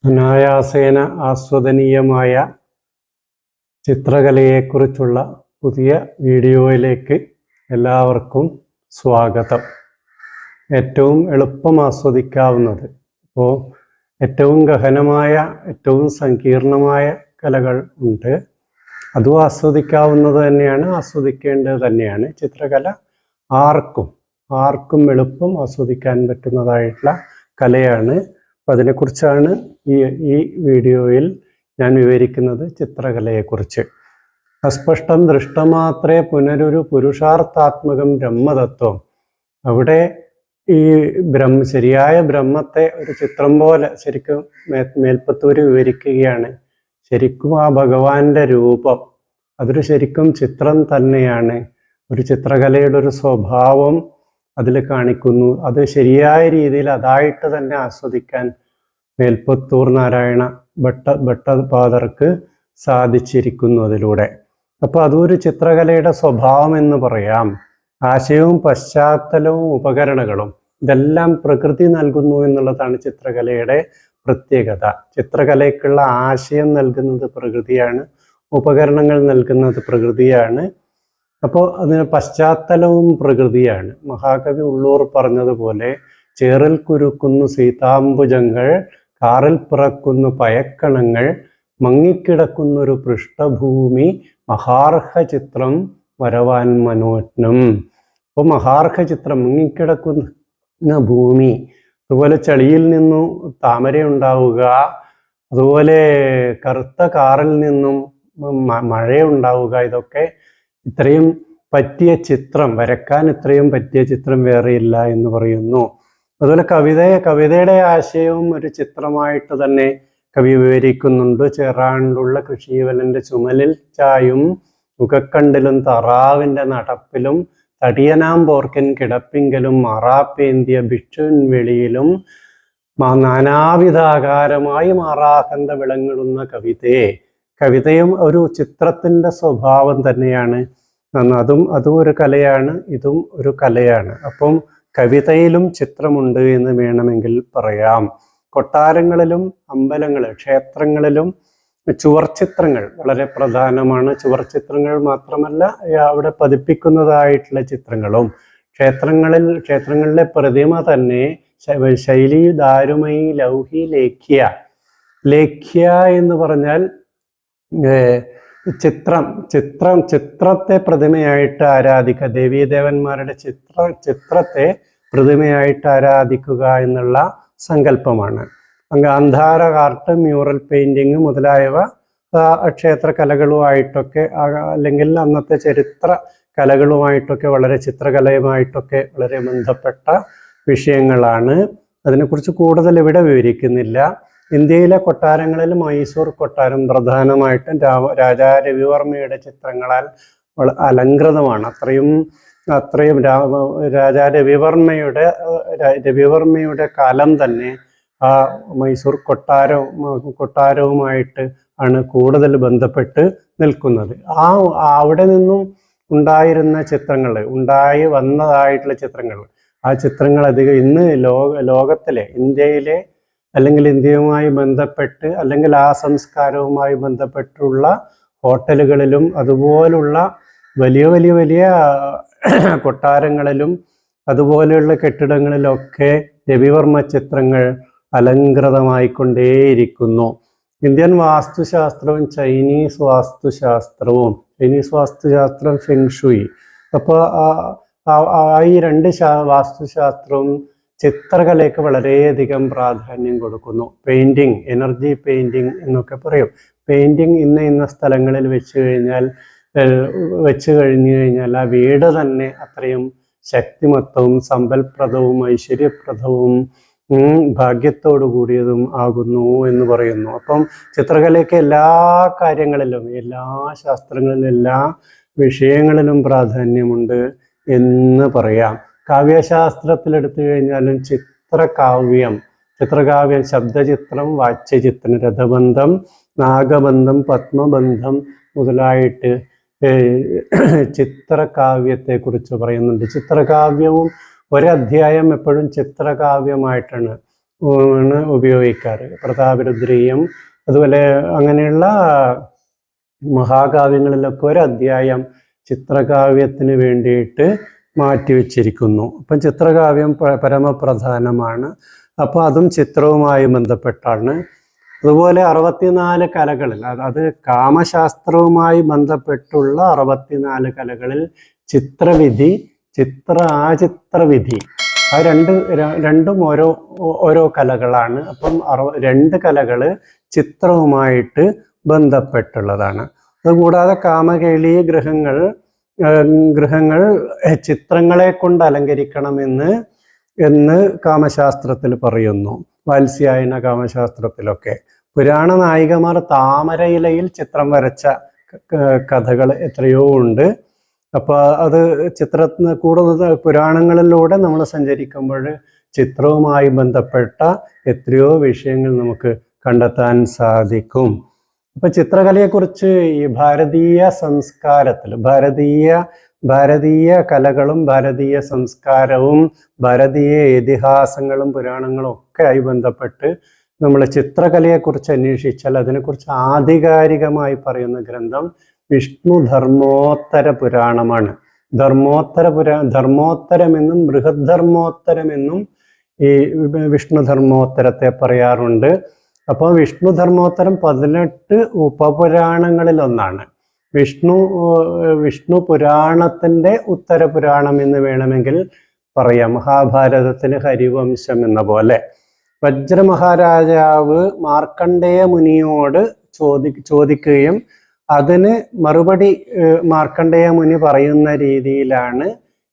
അനായാസേന ആസ്വദനീയമായ ചിത്രകലയെക്കുറിച്ചുള്ള പുതിയ വീഡിയോയിലേക്ക് എല്ലാവർക്കും സ്വാഗതം. ഏറ്റവും എളുപ്പം ആസ്വദിക്കാവുന്നത്, ഇപ്പോൾ ഏറ്റവും ഗഹനമായ ഏറ്റവും സങ്കീർണമായ കലകൾ ഉണ്ട്, അതും ആസ്വദിക്കാവുന്നത് തന്നെയാണ്, ആസ്വദിക്കേണ്ടത് തന്നെയാണ്. ചിത്രകല ആർക്കും എളുപ്പം ആസ്വദിക്കാൻ പറ്റുന്നതായിട്ടുള്ള കലയാണ്. അപ്പം അതിനെക്കുറിച്ചാണ് ഈ വീഡിയോയിൽ ഞാൻ വിവരിക്കുന്നത്, ചിത്രകലയെക്കുറിച്ച്. അസ്പഷ്ടം ദൃഷ്ടമാത്രേ പുനരൊരു പുരുഷാർത്ഥാത്മകം ബ്രഹ്മതത്വം. അവിടെ ഈ ശരിയായ ബ്രഹ്മത്തെ ഒരു ചിത്രം പോലെ ശരിക്കും മേൽപ്പത്തൂര് വിവരിക്കുകയാണ്. ശരിക്കും ആ ഭഗവാന്റെ രൂപം അതൊരു ശരിക്കും ചിത്രം തന്നെയാണ്. ഒരു ചിത്രകലയുടെ ഒരു സ്വഭാവം അതിൽ കാണിക്കുന്നു. അത് ശരിയായ രീതിയിൽ അതായിട്ട് തന്നെ ആസ്വദിക്കാൻ മേൽപ്പത്തൂർ നാരായണ ഭട്ടപാദർക്ക് സാധിച്ചിരിക്കുന്നു അതിലൂടെ. അപ്പോൾ അതൊരു ചിത്രകലയുടെ സ്വഭാവം എന്ന് പറയാം. ആശയവും പശ്ചാത്തലവും ഉപകരണങ്ങളും ഇതെല്ലാം പ്രകൃതി നൽകുന്നു എന്നുള്ളതാണ് ചിത്രകലയുടെ പ്രത്യേകത. ചിത്രകലയ്ക്കുള്ള ആശയം നൽകുന്നത് പ്രകൃതിയാണ്, ഉപകരണങ്ങൾ നൽകുന്നത് പ്രകൃതിയാണ്. അപ്പോൾ അതിന് പശ്ചാത്തലവും പ്രകൃതിയാണ്. മഹാകവി ഉള്ളൂർ പറഞ്ഞതുപോലെ, ചേറിൽ കുരുക്കുന്നു സീതാംബുജങ്ങൾ, കാറിൽ പിറക്കുന്നു പയക്കണങ്ങൾ, മങ്ങിക്കിടക്കുന്നൊരു പൃഷ്ഠഭൂമി, മഹാർഹ ചിത്രം വരവാൻ മനോജ്ഞം. അപ്പോൾ മഹാർഹ ചിത്രം, മങ്ങിക്കിടക്കുന്ന ഭൂമി, അതുപോലെ ചളിയിൽ നിന്നും താമര ഉണ്ടാവുക, അതുപോലെ കറുത്ത കാറിൽ നിന്നും മഴയുണ്ടാവുക, ഇതൊക്കെ ഇത്രയും പറ്റിയ ചിത്രം വരക്കാൻ ഇത്രയും പറ്റിയ ചിത്രം വേറെയില്ല എന്ന് പറയുന്നു. അതുപോലെ കവിതയുടെ ആശയവും ഒരു ചിത്രമായിട്ട് തന്നെ കവി വിവരിക്കുന്നുണ്ട്. ചേറാണ്ടുള്ള കൃഷിവലന്റെ ചുമലിൽ ചായും മുഖക്കണ്ടിലും താറാവിന്റെ നടപ്പിലും, തടിയനാം പോർക്കൻ കിടപ്പിങ്കലും, മാറാപ്പേന്തിയ ഭിക്ഷുൻ വെളിയിലും, നാനാവിധാകാരമായി മാറാകന്ത വിളങ്ങിടുന്ന കവിതയും ഒരു ചിത്രത്തിന്റെ സ്വഭാവം തന്നെയാണ്. അതും ഒരു കലയാണ്, ഇതും ഒരു കലയാണ്. അപ്പം കവിതയിലും ചിത്രമുണ്ട് എന്ന് വേണമെങ്കിൽ പറയാം. കൊട്ടാരങ്ങളിലും ക്ഷേത്രങ്ങളിലും ചുവർച്ചിത്രങ്ങൾ വളരെ പ്രധാനമാണ്. ചുവർച്ചിത്രങ്ങൾ മാത്രമല്ല, അവിടെ പതിപ്പിക്കുന്നതായിട്ടുള്ള ചിത്രങ്ങളും, ക്ഷേത്രങ്ങളിലെ പ്രതിമ തന്നെ ശൈലി ദാരുമയി ലൗഹി ലേഖ്യ എന്ന് പറഞ്ഞാൽ ചിത്രത്തെ പ്രതിമയായിട്ട് ആരാധിക്കുക, ദേവീദേവന്മാരുടെ ചിത്രത്തെ പ്രതിമയായിട്ട് ആരാധിക്കുക എന്നുള്ള സങ്കല്പമാണ്. ഗാന്ധാര ആർട്ട്, മ്യൂറൽ പെയിന്റിങ് മുതലായവ ക്ഷേത്ര കലകളുമായിട്ടൊക്കെ, അല്ലെങ്കിൽ അന്നത്തെ ചരിത്ര കലകളുമായിട്ടൊക്കെ, ചിത്രകലയുമായിട്ടൊക്കെ വളരെ ബന്ധപ്പെട്ട വിഷയങ്ങളാണ്. അതിനെക്കുറിച്ച് കൂടുതൽ ഇവിടെ വിവരിക്കുന്നില്ല. ഇന്ത്യയിലെ കൊട്ടാരങ്ങളിൽ മൈസൂർ കൊട്ടാരം പ്രധാനമായിട്ടും രാജാ രവിവർമ്മയുടെ ചിത്രങ്ങളാൽ അലങ്കൃതമാണ്. അത്രയും രാജാ രവിവർമ്മയുടെ കാലം തന്നെ ആ മൈസൂർ കൊട്ടാരവുമായിട്ട് ആണ് കൂടുതൽ ബന്ധപ്പെട്ട് നിൽക്കുന്നത്. അവിടെ നിന്നും ഉണ്ടായിരുന്ന ഉണ്ടായി വന്നതായിട്ടുള്ള ചിത്രങ്ങൾ, ആ ചിത്രങ്ങൾ അധികം ഇന്ന് ലോകത്തിലെ ഇന്ത്യയിലെ അല്ലെങ്കിൽ ഇന്ത്യയുമായി ബന്ധപ്പെട്ട്, അല്ലെങ്കിൽ ആ സംസ്കാരവുമായി ബന്ധപ്പെട്ടുള്ള ഹോട്ടലുകളിലും അതുപോലുള്ള വലിയ കൊട്ടാരങ്ങളിലും അതുപോലെയുള്ള കെട്ടിടങ്ങളിലൊക്കെ രവിവർമ്മ ചിത്രങ്ങൾ അലങ്കൃതമായിക്കൊണ്ടേയിരിക്കുന്നു. ഇന്ത്യൻ വാസ്തുശാസ്ത്രവും ചൈനീസ് വാസ്തുശാസ്ത്രം ഫെങ്ഷുയി. അപ്പോൾ ഈ രണ്ട് വാസ്തുശാസ്ത്രവും ചിത്രകലയ്ക്ക് വളരെയധികം പ്രാധാന്യം കൊടുക്കുന്നു. പെയിന്റിങ്, എനർജി പെയിന്റിങ് എന്നൊക്കെ പറയും. പെയിന്റിങ് ഇന്ന സ്ഥലങ്ങളിൽ വെച്ച് കഴിഞ്ഞു കഴിഞ്ഞാൽ ആ വീട് തന്നെ അത്രയും ശക്തിമത്തവും സമ്പൽപ്രദവും ഐശ്വര്യപ്രദവും ഭാഗ്യത്തോടു കൂടിയതും ആകുന്നു എന്ന് പറയുന്നു. അപ്പം ചിത്രകലയ്ക്ക് എല്ലാ കാര്യങ്ങളിലും, എല്ലാ ശാസ്ത്രങ്ങളിലും, എല്ലാ വിഷയങ്ങളിലും പ്രാധാന്യമുണ്ട് എന്ന് പറയാം. കാവ്യശാസ്ത്രത്തിലെടുത്തു കഴിഞ്ഞാലും ചിത്രകാവ്യം, ശബ്ദചിത്രം, വാച്യചിത്രം, രഥബന്ധം, നാഗബന്ധം, പത്മബന്ധം മുതലായിട്ട് ചിത്രകാവ്യത്തെക്കുറിച്ച് പറയുന്നുണ്ട്. ചിത്രകാവ്യവും ഒരധ്യായം എപ്പോഴും ചിത്രകാവ്യമായിട്ടാണ്. ആണ് ഉപയോഗിക്കാറ്. പ്രതാപരുദ്രീയം അതുപോലെ അങ്ങനെയുള്ള മഹാകാവ്യങ്ങളിലൊക്കെ ഒരു അധ്യായം ചിത്രകാവ്യത്തിന് വേണ്ടിയിട്ട് മാറ്റിവെച്ചിരിക്കുന്നു. അപ്പം ചിത്രകാവ്യം പരമപ്രധാനമാണ്. അപ്പോൾ അതും ചിത്രവുമായി ബന്ധപ്പെട്ടാണ്. അതുപോലെ 64 കലകളിൽ, അത് കാമശാസ്ത്രവുമായി ബന്ധപ്പെട്ടുള്ള 64 കലകളിൽ ചിത്രവിധി, ആചിത്രവിധി, ആ രണ്ടും ഓരോ കലകളാണ്. അപ്പം 2 കലകള് ചിത്രവുമായിട്ട് ബന്ധപ്പെട്ടുള്ളതാണ്. അതുകൂടാതെ കാമകേളി ഗൃഹങ്ങൾ ചിത്രങ്ങളെ കൊണ്ട് അലങ്കരിക്കണമെന്ന് കാമശാസ്ത്രത്തിൽ പറയുന്നു. വാത്സ്യായന കാമശാസ്ത്രത്തിലൊക്കെ പുരാണ നായികമാർ താമരയിലയിൽ ചിത്രം വരച്ച കഥകൾ എത്രയോ ഉണ്ട്. അപ്പോൾ അത് ചിത്രത്തിന് കൂടുതൽ പുരാണങ്ങളിലൂടെ നമ്മൾ സഞ്ചരിക്കുമ്പോൾ ചിത്രവുമായി ബന്ധപ്പെട്ട എത്രയോ വിഷയങ്ങൾ നമുക്ക് കണ്ടെത്താൻ സാധിക്കും. അപ്പൊ ചിത്രകലയെക്കുറിച്ച് ഈ ഭാരതീയ സംസ്കാരത്തിൽ ഭാരതീയ കലകളും ഭാരതീയ സംസ്കാരവും ഭാരതീയ ഇതിഹാസങ്ങളും പുരാണങ്ങളും ഒക്കെ ആയി ബന്ധപ്പെട്ട് നമ്മൾ ചിത്രകലയെക്കുറിച്ച് അന്വേഷിച്ചാൽ അതിനെക്കുറിച്ച് ആധികാരികമായി പറയുന്ന ഗ്രന്ഥം വിഷ്ണു ധർമ്മോത്തര പുരാണമാണ്. ധർമ്മോത്തരമെന്നും ബൃഹദ്ധർമ്മോത്തരമെന്നും ഈ വിഷ്ണു ധർമ്മോത്തരത്തെ പറയാറുണ്ട്. അപ്പോൾ വിഷ്ണു ധർമ്മോത്തരം 18 ഉപപുരാണങ്ങളിൽ ഒന്നാണ്. വിഷ്ണു പുരാണത്തിന്റെ ഉത്തരപുരാണം എന്ന് വേണമെങ്കിൽ പറയാം. മഹാഭാരതത്തിന് ഹരിവംശം എന്ന പോലെ വജ്രമഹാരാജാവ് മാർക്കണ്ഡേയ മുനിയോട് ചോദിക്കുകയും അതിന് മറുപടി മാർക്കണ്ഡേയ മുനി പറയുന്ന രീതിയിലാണ്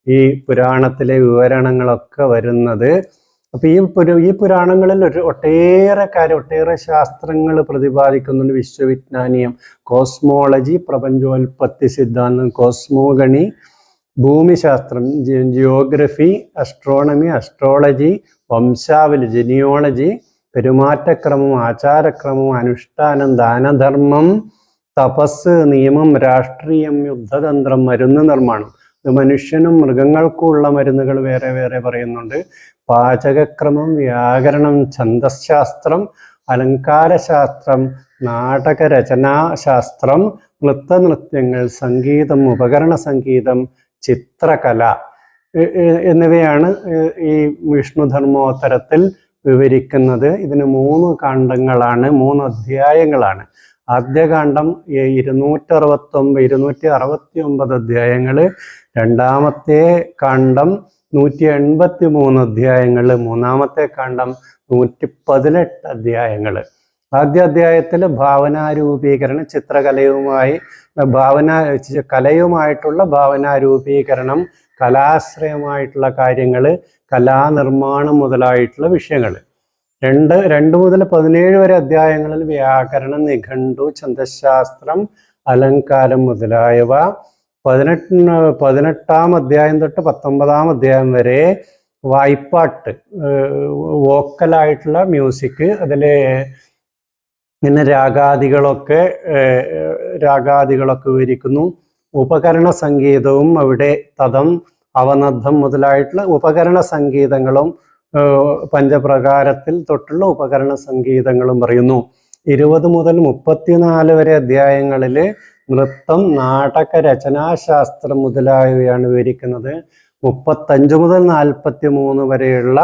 ഈ പുരാണത്തിലെ വിവരണങ്ങളൊക്കെ വരുന്നത്. അപ്പൊ ഈ പുരാണങ്ങളിൽ ഒട്ടേറെ ശാസ്ത്രങ്ങൾ പ്രതിപാദിക്കുന്നുണ്ട്. വിശ്വവിജ്ഞാനീയം, കോസ്മോളജി, പ്രപഞ്ചോൽപത്തി സിദ്ധാന്തം, കോസ്മോഗണി, ഭൂമിശാസ്ത്രം, ജിയോഗ്രഫി, അസ്ട്രോണമി, അസ്ട്രോളജി, വംശാവലി, ജെനിയോളജി, പെരുമാറ്റക്രമം, ആചാരക്രമം, അനുഷ്ഠാനം, ദാനധർമ്മം, തപസ്, നിയമം, രാഷ്ട്രീയം, യുദ്ധതന്ത്രം, മരുന്ന് നിർമ്മാണം, മനുഷ്യനും മൃഗങ്ങൾക്കുമുള്ള മരുന്നുകൾ വേറെ വേറെ പറയുന്നുണ്ട്. പാചകക്രമം, വ്യാകരണം, ഛന്ദശാസ്ത്രം, അലങ്കാരശാസ്ത്രം, നാടകരചനാശാസ്ത്രം, നൃത്യങ്ങൾ, സംഗീതം, ഉപകരണ സംഗീതം, ചിത്രകല എന്നിവയാണ് ഈ വിഷ്ണുധർമ്മോത്തരത്തിൽ വിവരിക്കുന്നത്. ഇതിന് 3 കാണ്ഡങ്ങളാണ്, 3 അധ്യായങ്ങളാണ്. ആദ്യകാണ്ഡം 269 അധ്യായങ്ങൾ, രണ്ടാമത്തെ കാണ്ഡം 183 അധ്യായങ്ങൾ, മൂന്നാമത്തെ കാണ്ഡം 118 അധ്യായങ്ങൾ. ആദ്യ അധ്യായത്തിൽ ഭാവനാരൂപീകരണം, കലയുമായിട്ടുള്ള ഭാവനാരൂപീകരണം, കലാശ്രയമായിട്ടുള്ള കാര്യങ്ങൾ, കലാനിർമ്മാണം മുതലായിട്ടുള്ള വിഷയങ്ങൾ. 2 മുതൽ 17 വരെ അധ്യായങ്ങളിൽ വ്യാകരണം, നിഘണ്ടു, ഛന്ദശാസ്ത്രം, അലങ്കാരം മുതലായവ. 18-ാം അധ്യായം തൊട്ട് 19-ാം അധ്യായം വരെ വായ്പാട്ട്, വോക്കലായിട്ടുള്ള മ്യൂസിക്, അതിലെ പിന്നെ രാഗാദികളൊക്കെ വിവരിക്കുന്നു. ഉപകരണ സംഗീതവും അവിടെ തതം, അവനദ്ധം മുതലായിട്ടുള്ള ഉപകരണ സംഗീതങ്ങളും പഞ്ചപ്രകാരത്തിൽ തൊട്ടുള്ള ഉപകരണ സംഗീതങ്ങളും പറയുന്നു. 20 മുതൽ 34 വരെ അധ്യായങ്ങളിൽ നൃത്തം, നാടക, രചനാശാസ്ത്രം മുതലായവയാണ് വിവരിക്കുന്നത്. 35 മുതൽ 43 വരെയുള്ള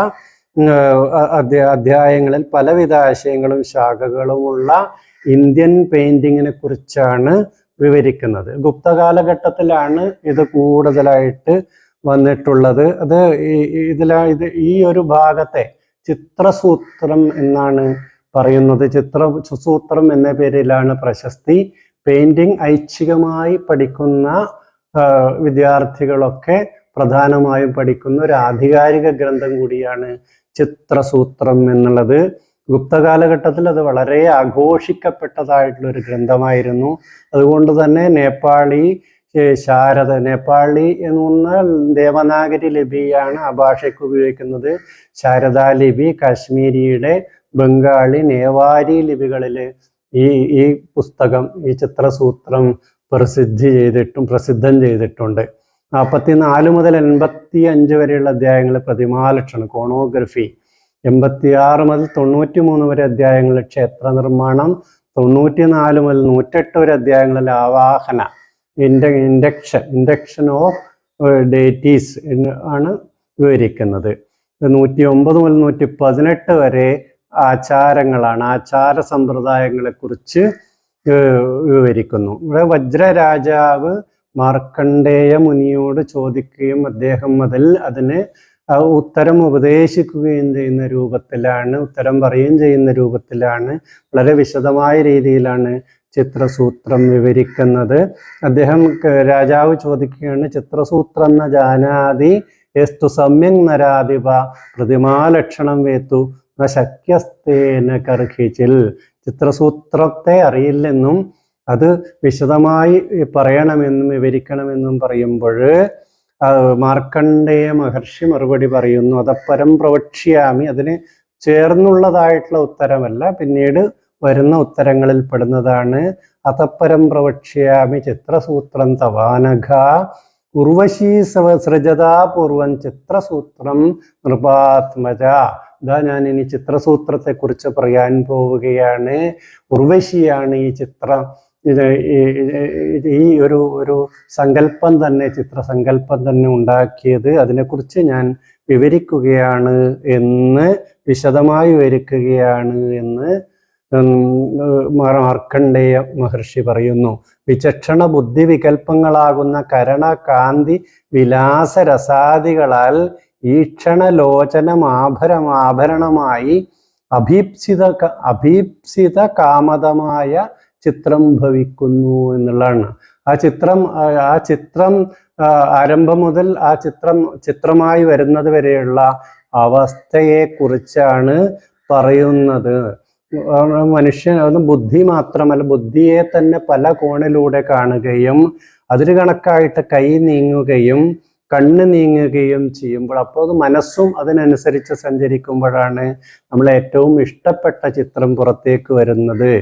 അധ്യായങ്ങളിൽ പലവിധ ആശയങ്ങളും ശാഖകളുമുള്ള ഇന്ത്യൻ പെയിന്റിങ്ങിനെ കുറിച്ചാണ് വിവരിക്കുന്നത്. ഗുപ്ത കാലഘട്ടത്തിലാണ് ഇത് കൂടുതലായിട്ട് വന്നിട്ടുള്ളത്. ഈ ഒരു ഭാഗത്തെ ചിത്രസൂത്രം എന്നാണ് പറയുന്നത്. ചിത്രസൂത്രം എന്ന പേരിലാണ് പ്രശസ്തി. പെയിന്റിംഗ് ഐച്ഛികമായി പഠിക്കുന്ന വിദ്യാർത്ഥികളൊക്കെ പ്രധാനമായും പഠിക്കുന്ന ഒരു ആധികാരിക ഗ്രന്ഥം കൂടിയാണ് ചിത്രസൂത്രം എന്നുള്ളത്. ഗുപ്ത കാലഘട്ടത്തിൽ അത് വളരെ ആഘോഷിക്കപ്പെട്ടതായിട്ടുള്ള ഒരു ഗ്രന്ഥമായിരുന്നു. അതുകൊണ്ട് തന്നെ നേപ്പാളി എന്ന ദേവനാഗരി ലിപിയാണ് ആ ഭാഷയ്ക്ക് ഉപയോഗിക്കുന്നത്. ശാരദാ ലിപി, കാശ്മീരിയുടെ, ബംഗാളി, നേവാരി ലിപികളിൽ ഈ പുസ്തകം, ഈ ചിത്രസൂത്രം പ്രസിദ്ധം ചെയ്തിട്ടുണ്ട്. 44 മുതൽ 85 വരെയുള്ള അധ്യായങ്ങൾ പ്രതിമാലക്ഷണം, കോണോഗ്രഫി, 86 മുതൽ 93 വരെ അധ്യായങ്ങളിൽ ക്ഷേത്ര നിർമ്മാണം, 94 മുതൽ 108 വരെ അധ്യായങ്ങളിൽ ആവാഹന, ഇൻഡക്ഷൻ ഓഫ് ഡേറ്റീസ് ആണ് വിവരിക്കുന്നത്. 109 മുതൽ 118 വരെ ആചാരങ്ങളാണ്, ആചാര സമ്പ്രദായങ്ങളെ കുറിച്ച് വിവരിക്കുന്നു. ഇവിടെ വജ്രരാജാവ് മാർക്കണ്ഡേയ മുനിയോട് ചോദിക്കുകയും അദ്ദേഹം അതിന് ഉത്തരം ഉപദേശിക്കുകയും ചെയ്യുന്ന രൂപത്തിലാണ്, ഉത്തരം പറയുകയും ചെയ്യുന്ന രൂപത്തിലാണ്, വളരെ വിശദമായ രീതിയിലാണ് ചിത്രസൂത്രം വിവരിക്കുന്നത്. അദ്ദേഹം രാജാവ് ചോദിക്കുകയാണ്, ചിത്രസൂത്രം ന ജാനാതി യസ്തു സമ്യക് നരാധിപ പ്രതിമാലക്ഷണം വേത്തു ന ശക്യസ്തേന കർഹിച്ചിൽ. ചിത്രസൂത്രത്തെ അറിയില്ലെന്നും അത് വിശദമായി പറയണമെന്നും വിവരിക്കണമെന്നും പറയുമ്പോൾ മാർക്കണ്ഡേയ മഹർഷി മറുപടി പറയുന്നു, അതപ്പരം പ്രവക്ഷ്യാമി. അതിന് ചേർന്നുള്ളതായിട്ടുള്ള ഉത്തരമല്ല, പിന്നീട് വരുന്ന ഉത്തരങ്ങളിൽ പെടുന്നതാണ്. അതപ്പരം പ്രവക്ഷ്യാമി ചിത്രസൂത്രം തവാനഘ ഉർവശീ സൃജതാപൂർവം ചിത്രസൂത്രം നൃപാത്മജ. ഇതാ ഞാൻ ഇനി ചിത്രസൂത്രത്തെ കുറിച്ച് പറയാൻ പോവുകയാണ്. ഉർവശിയാണ് ഈ ചിത്രം, ഈ ഒരു സങ്കല്പം തന്നെ, ചിത്രസങ്കല്പം തന്നെ ഉണ്ടാക്കിയത്. അതിനെക്കുറിച്ച് ഞാൻ വിവരിക്കുകയാണ് എന്ന്, വിശദമായി വിവരിക്കുകയാണ് എന്ന് മാർക്കണ്ഡേയ മഹർഷി പറയുന്നു. വിചക്ഷണ ബുദ്ധി വികല്പങ്ങളാകുന്ന കരണ കാന്തി വിലാസരസാദികളാൽ ഈക്ഷണലോചനമാഭരണമായി അഭീപ്സിത കാമതമായ ചിത്രം ഭവിക്കുന്നു എന്നുള്ളതാണ്. ആ ചിത്രം ആരംഭം മുതൽ ആ ചിത്രമായി വരുന്നത് വരെയുള്ള അവസ്ഥയെ കുറിച്ചാണ് പറയുന്നത്. മനുഷ്യൻ ബുദ്ധി മാത്രമല്ല, ബുദ്ധിയെ തന്നെ പല കോണിലൂടെ കാണുകയും അതിന് കണക്കായിട്ട് കൈ നീങ്ങുകയും കണ്ണ് നീങ്ങുകയും ചെയ്യുമ്പോൾ, അപ്പോൾ അത് മനസ്സും അതിനനുസരിച്ച് സഞ്ചരിക്കുമ്പോഴാണ് നമ്മൾ ഏറ്റവും ഇഷ്ടപ്പെട്ട ചിത്രം പുറത്തേക്ക് വരുന്നത്.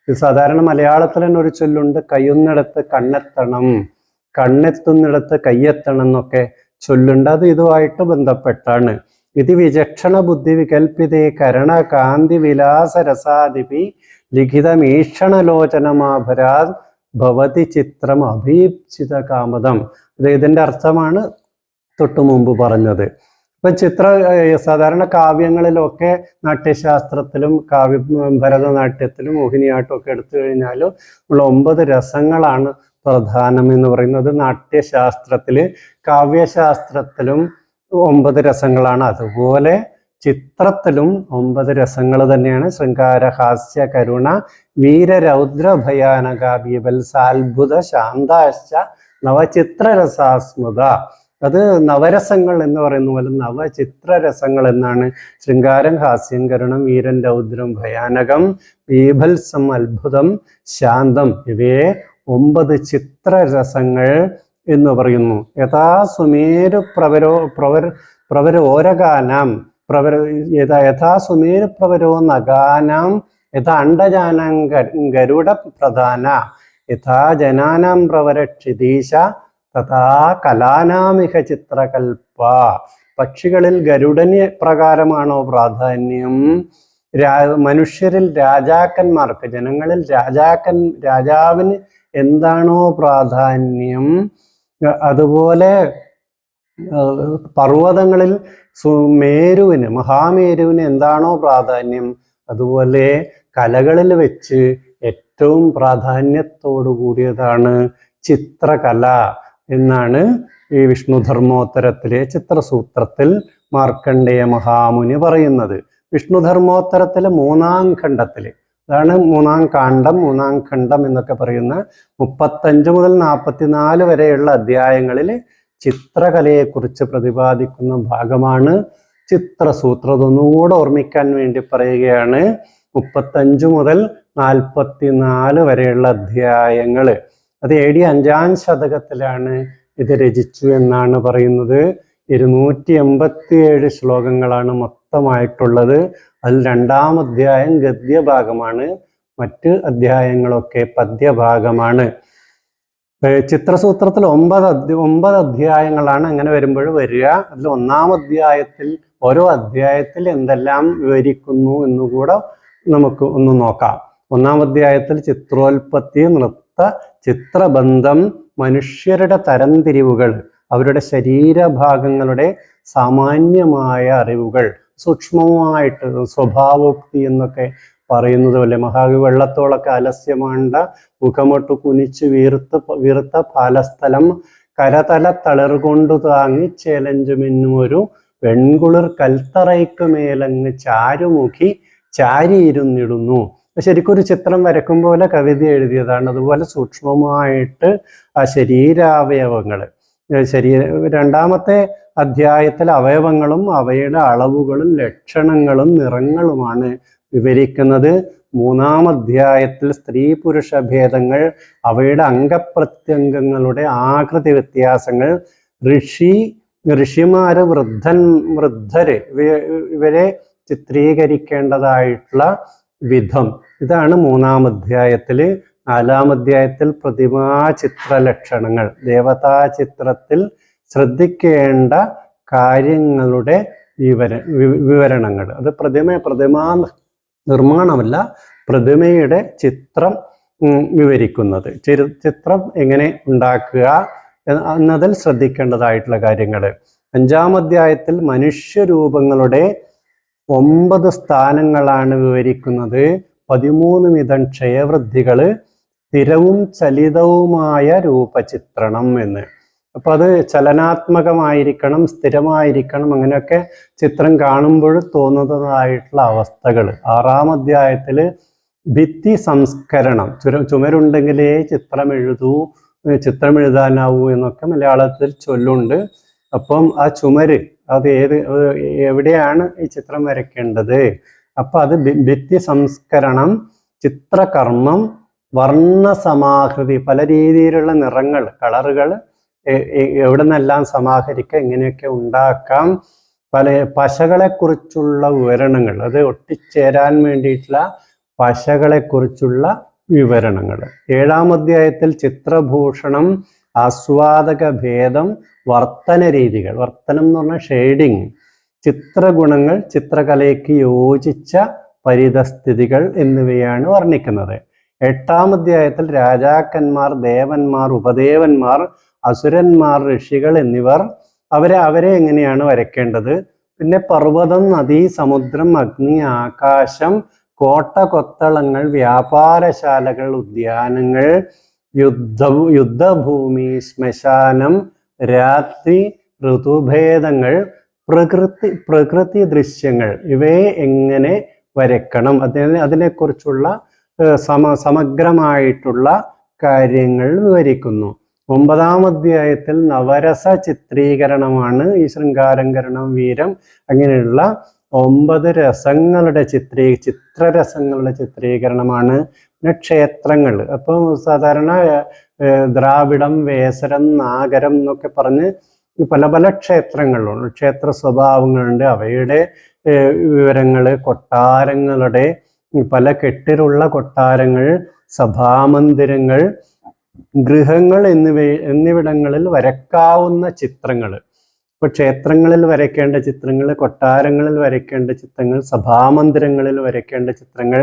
സാധാരണ മലയാളത്തിൽ തന്നെ ഒരു ചൊല്ലുണ്ട്, കയ്യുന്നിടത്ത് കണ്ണെത്തണം, കണ്ണെത്തുന്നിടത്ത് കയ്യെത്തണം എന്നൊക്കെ ചൊല്ലുണ്ട്. അത് ഇതുമായിട്ട് ബന്ധപ്പെട്ടാണ്. ഇത് വിചക്ഷണ ബുദ്ധി വികൽപ്പിതേ കരണ കാന്തി വിലാസ രസാദിപി ലിഖിതമീക്ഷണലോചനമാഭരാത് ഭവതി ചിത്രം അഭീപ്സിത കാമതം. ഇതിന്റെ അർത്ഥമാണ് തൊട്ടു മുമ്പ് പറഞ്ഞത്. ഇപ്പം സാധാരണ കാവ്യങ്ങളിലൊക്കെ നാട്യശാസ്ത്രത്തിലും ഭരതനാട്യത്തിലും മോഹിനിയാട്ടം ഒക്കെ എടുത്തു കഴിഞ്ഞാൽ ഉള്ള 9 രസങ്ങളാണ് പ്രധാനം എന്ന് പറയുന്നത്. നാട്യശാസ്ത്രത്തില് കാവ്യശാസ്ത്രത്തിലും 9 രസങ്ങളാണ്. അതുപോലെ ചിത്രത്തിലും 9 രസങ്ങൾ തന്നെയാണ്. ശൃംഗാര, ഹാസ്യ, കരുണ, വീരരൗദ്ര, ഭയാനക, ബീഭത്സാത്ഭുത, ശാന്താശ്ച നവചിത്രരസാസ്മൃത. അത് നവരസങ്ങൾ എന്ന് പറയുന്ന പോലെ നവചിത്രരസങ്ങൾ എന്നാണ്. ശൃംഗാരം, ഹാസ്യം, കരുണം, വീരൻ, രൗദ്രം, ഭയാനകം, ബീഭത്സം, അത്ഭുതം, ശാന്തം, ഇവയെ 9 ചിത്രരസങ്ങൾ എന്ന് പറയുന്നു. യഥാ സുമേരു പ്രവരോരകാനാം യഥാ സുമേരു പ്രവരോ നഗാനാം യഥാ അണ്ടജാനാം ഗരുഡ പ്രധാന യഥാ ജനാനാം പ്രവരക്ഷിതീശ തഥാ കലാനാമിക ചിത്രകൽപ്പ. പക്ഷികളിൽ ഗരുഡന് പ്രകാരമാണോ പ്രാധാന്യം, മനുഷ്യരിൽ രാജാക്കന്മാർക്ക്, ജനങ്ങളിൽ രാജാവിന് എന്താണോ പ്രാധാന്യം, അതുപോലെ പർവ്വതങ്ങളിൽ മഹാമേരുവിന് എന്താണോ പ്രാധാന്യം, അതുപോലെ കലകളിൽ വെച്ച് ഏറ്റവും പ്രാധാന്യത്തോടു കൂടിയതാണ് ചിത്രകല എന്നാണ് ഈ വിഷ്ണുധർമ്മോത്തരത്തിലെ ചിത്രസൂത്രത്തിൽ മാർക്കണ്ഡേയ മഹാമുനി പറയുന്നത്. വിഷ്ണുധർമ്മോത്തരത്തിലെ 3-ാം ഖണ്ഡത്തില്, അതാണ് 3-ാം കാണ്ഡം, 3-ാം ഖണ്ഡം എന്നൊക്കെ പറയുന്ന 35 മുതൽ 44 വരെയുള്ള അധ്യായങ്ങളിൽ ചിത്രകലയെക്കുറിച്ച് പ്രതിപാദിക്കുന്ന ഭാഗമാണ് ചിത്രസൂത്രം. അതൊന്നുകൂടെ ഓർമ്മിക്കാൻ വേണ്ടി പറയുകയാണ്. 35 മുതൽ 44 വരെയുള്ള അധ്യായങ്ങൾ. അത് AD 5-ാം ശതകത്തിലാണ് ഇത് രചിച്ചു എന്നാണ് പറയുന്നത്. 287 ശ്ലോകങ്ങളാണ് മൊത്തമായിട്ടുള്ളത്. അതിൽ 2-ാം അധ്യായം ഗദ്യഭാഗമാണ്, മറ്റ് അധ്യായങ്ങളൊക്കെ പദ്യഭാഗമാണ്. ചിത്രസൂത്രത്തിൽ 9 അധ്യായങ്ങളാണ് അങ്ങനെ വരുമ്പോൾ വരിക. അതിൽ 1-ാം അധ്യായത്തിൽ ഓരോ അധ്യായത്തിൽ എന്തെല്ലാം വിവരിക്കുന്നു എന്നുകൂടെ നമുക്ക് ഒന്ന് നോക്കാം. ഒന്നാം അധ്യായത്തിൽ ചിത്രോൽപത്തി, നൃത്ത ചിത്രബന്ധം, മനുഷ്യരുടെ തരംതിരിവുകൾ, അവരുടെ ശരീരഭാഗങ്ങളുടെ സാമാന്യമായ അറിവുകൾ, സൂക്ഷ്മമായിട്ട് സ്വഭാവോക്തി എന്നൊക്കെ പറയുന്നത് പോലെ മഹാകവി വെള്ളത്തോളൊക്കെ അലസ്യമാണ്ട മുഖമൊട്ടു കുനിച്ച് വീർത്ത പാലസ്ഥലം കരതല തളിർകൊണ്ടു താങ്ങി ചേലഞ്ചുമെന്നും ഒരു വെൺകുളിർ കൽത്തറയ്ക്ക് മേലങ്ങ് ചാരുമുഖി ചാരിയിരുന്നിടുന്നു. ശരിക്കും ഒരു ചിത്രം വരക്കും പോലെ കവിത എഴുതിയതാണ്. അതുപോലെ സൂക്ഷ്മമായിട്ട് ആ ശരീരാവയവങ്ങൾ രണ്ടാമത്തെ അധ്യായത്തിൽ അവയവങ്ങളും അവയുടെ അളവുകളും ലക്ഷണങ്ങളും നിറങ്ങളുമാണ് വിവരിക്കുന്നത്. മൂന്നാം അധ്യായത്തിൽ സ്ത്രീ പുരുഷ ഭേദങ്ങൾ, അവയുടെ അംഗപ്രത്യംഗങ്ങളുടെ ആകൃതി വ്യത്യാസങ്ങൾ, ഋഷിമാര് വൃദ്ധര് ഇവരെ ചിത്രീകരിക്കേണ്ടതായിട്ടുള്ള വിധം, ഇതാണ് മൂന്നാം അധ്യായത്തില്. നാലാം അധ്യായത്തിൽ പ്രതിമാ ചിത്രലക്ഷണങ്ങൾ, ദേവതാ ചിത്രത്തിൽ ശ്രദ്ധിക്കേണ്ട കാര്യങ്ങളുടെ വിവരണങ്ങൾ. അത് പ്രതിമാ നിർമ്മാണമല്ല, പ്രതിമയുടെ ചിത്രം വിവരിക്കുന്നത്. ചിത്രം എങ്ങനെ ഉണ്ടാക്കുക എന്നതിൽ ശ്രദ്ധിക്കേണ്ടതായിട്ടുള്ള കാര്യങ്ങൾ. അഞ്ചാം അധ്യായത്തിൽ മനുഷ്യരൂപങ്ങളുടെ 9 സ്ഥാനങ്ങളാണ് വിവരിക്കുന്നത്. 13 വിധം ക്ഷയവൃദ്ധികൾ, സ്ഥിരവും ചലിതവുമായ രൂപചിത്രണം എന്ന്. അപ്പൊ അത് ചലനാത്മകമായിരിക്കണം, സ്ഥിരമായിരിക്കണം, അങ്ങനെയൊക്കെ ചിത്രം കാണുമ്പോൾ തോന്നുന്നതായിട്ടുള്ള അവസ്ഥകൾ. ആറാം അധ്യായത്തില് ഭിത്തി സംസ്കരണം, ചുമരുണ്ടെങ്കിലേ ചിത്രം എഴുതാനാവൂ എന്നൊക്കെ മലയാളത്തിൽ ചൊല്ലുണ്ട്. അപ്പം ആ ചുമര് അത് എവിടെയാണ് ഈ ചിത്രം വരയ്ക്കേണ്ടത്? അപ്പൊ അത് ഭിത്തി സംസ്കരണം, ചിത്രകർമ്മം, വർണ്ണസമാകൃതി, പല രീതിയിലുള്ള നിറങ്ങൾ, കളറുകൾ എവിടെ നിന്നെല്ലാം സമാഹരിക്കാം, എങ്ങനെയൊക്കെ ഉണ്ടാക്കാം, പല പശകളെ കുറിച്ചുള്ള വിവരണങ്ങൾ, അത് ഒട്ടിച്ചേരാൻ വേണ്ടിയിട്ടുള്ള പശകളെ കുറിച്ചുള്ള വിവരണങ്ങൾ. ഏഴാം അധ്യായത്തിൽ ചിത്രഭൂഷണം, ആസ്വാദക ഭേദം, വർത്തന രീതികൾ, വർത്തനം എന്ന് പറഞ്ഞാൽ ഷെയ്ഡിങ്, ചിത്രഗുണങ്ങൾ, ചിത്രകലയ്ക്ക് യോജിച്ച പരിതസ്ഥിതികൾ എന്നിവയാണ് വർണ്ണിക്കുന്നത്. എട്ടാം അധ്യായത്തിൽ രാജാക്കന്മാർ, ദേവന്മാർ, ഉപദേവന്മാർ, അസുരന്മാർ, ഋഷികൾ എന്നിവർ അവരെ എങ്ങനെയാണ് വരയ്ക്കേണ്ടത്. പിന്നെ പർവ്വതം, നദി, സമുദ്രം, അഗ്നി, ആകാശം, കോട്ട കൊത്തളങ്ങൾ, വ്യാപാരശാലകൾ, ഉദ്യാനങ്ങൾ, യുദ്ധഭൂമി, ശ്മശാനം, രാത്രി, ഋതുഭേദങ്ങൾ, പ്രകൃതി ദൃശ്യങ്ങൾ, ഇവയെ എങ്ങനെ വരയ്ക്കണം, അതിനെക്കുറിച്ചുള്ള സമഗ്രമായിട്ടുള്ള കാര്യങ്ങൾ വിവരിക്കുന്നു. 9-ാം അധ്യായത്തിൽ നവരസ ചിത്രീകരണമാണ്. ഈ ശൃംഗാരംകരണം, വീരം, അങ്ങനെയുള്ള 9 രസങ്ങളുടെ ചിത്രരസങ്ങളുടെ ചിത്രീകരണമാണ്. പിന്നെ ക്ഷേത്രങ്ങൾ, അപ്പം സാധാരണ ദ്രാവിഡം, വേസരം, നാഗരം എന്നൊക്കെ പറഞ്ഞ് പല പല ക്ഷേത്രങ്ങളുണ്ട്, ക്ഷേത്ര സ്വഭാവങ്ങളുണ്ട്, അവയുടെ വിവരങ്ങൾ, കൊട്ടാരങ്ങളുടെ പല കെട്ടിലുള്ള കൊട്ടാരങ്ങൾ, സഭാമന്ദിരങ്ങൾ, ഗൃഹങ്ങൾ എന്നിവിടങ്ങളിൽ വരക്കാവുന്ന ചിത്രങ്ങൾ. ഇപ്പൊ ക്ഷേത്രങ്ങളിൽ വരയ്ക്കേണ്ട ചിത്രങ്ങൾ, കൊട്ടാരങ്ങളിൽ വരയ്ക്കേണ്ട ചിത്രങ്ങൾ, സഭാമന്ദിരങ്ങളിൽ വരയ്ക്കേണ്ട ചിത്രങ്ങൾ,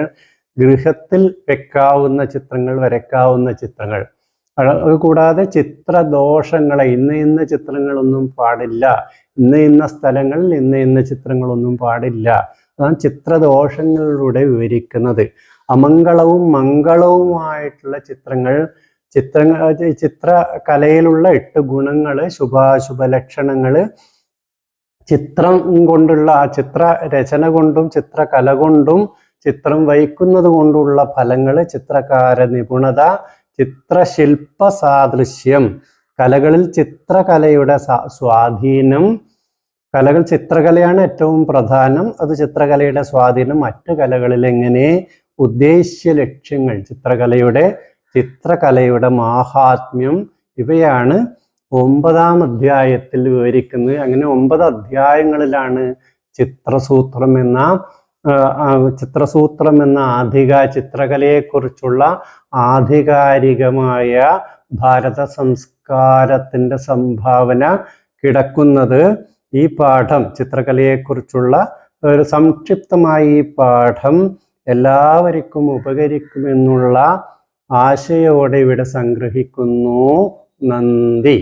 ഗൃഹത്തിൽ വെക്കാവുന്ന ചിത്രങ്ങൾ, വരയ്ക്കാവുന്ന ചിത്രങ്ങൾ. അതുകൂടാതെ ചിത്രദോഷങ്ങളെ, ഇന്ന ചിത്രങ്ങളൊന്നും പാടില്ല, ഇന്ന സ്ഥലങ്ങളിൽ ഇന്ന ചിത്രങ്ങളൊന്നും പാടില്ല, അതാണ് ചിത്രദോഷങ്ങളിലൂടെ വിവരിക്കുന്നത്. അമംഗളവും മംഗളവുമായിട്ടുള്ള ചിത്രകലയിലുള്ള 8 ഗുണങ്ങൾ, ശുഭാശുഭ ലക്ഷണങ്ങൾ, ചിത്രം കൊണ്ടുള്ള ചിത്രരചന കൊണ്ടും ചിത്രകല കൊണ്ടും ചിത്രം വയ്ക്കുന്നത് കൊണ്ടുള്ള ഫലങ്ങൾ, ചിത്രകാര നിപുണത, ചിത്രശില്പ സാദൃശ്യം, കലകളിൽ ചിത്രകലയുടെ സ്വാധീനം. ചിത്രകലയാണ് ഏറ്റവും പ്രധാനം, അത് ചിത്രകലയുടെ സ്വാധീനം മറ്റു കലകളിൽ എങ്ങനെ, ഉദ്ദേശ്യ ലക്ഷ്യങ്ങൾ, ചിത്രകലയുടെ മാഹാത്മ്യം, ഇവയാണ് 9-ാം അധ്യായത്തിൽ വിവരിക്കുന്നത്. അങ്ങനെ 9 അധ്യായങ്ങളിലാണ് ചിത്രസൂത്രം എന്ന ചിത്രകലയെക്കുറിച്ചുള്ള ആധികാരികമായ ഭാരത സംസ്കാരത്തിൻ്റെ സംഭാവന കിടക്കുന്നത്. ഈ പാഠം, ചിത്രകലയെക്കുറിച്ചുള്ള ഒരു സംക്ഷിപ്തമായ ഈ പാഠം എല്ലാവർക്കും ഉപകരിക്കുമെന്നുള്ള ആശയോടെ ഇവിടെ സംഗ്രഹിക്കുന്നു. നന്ദി.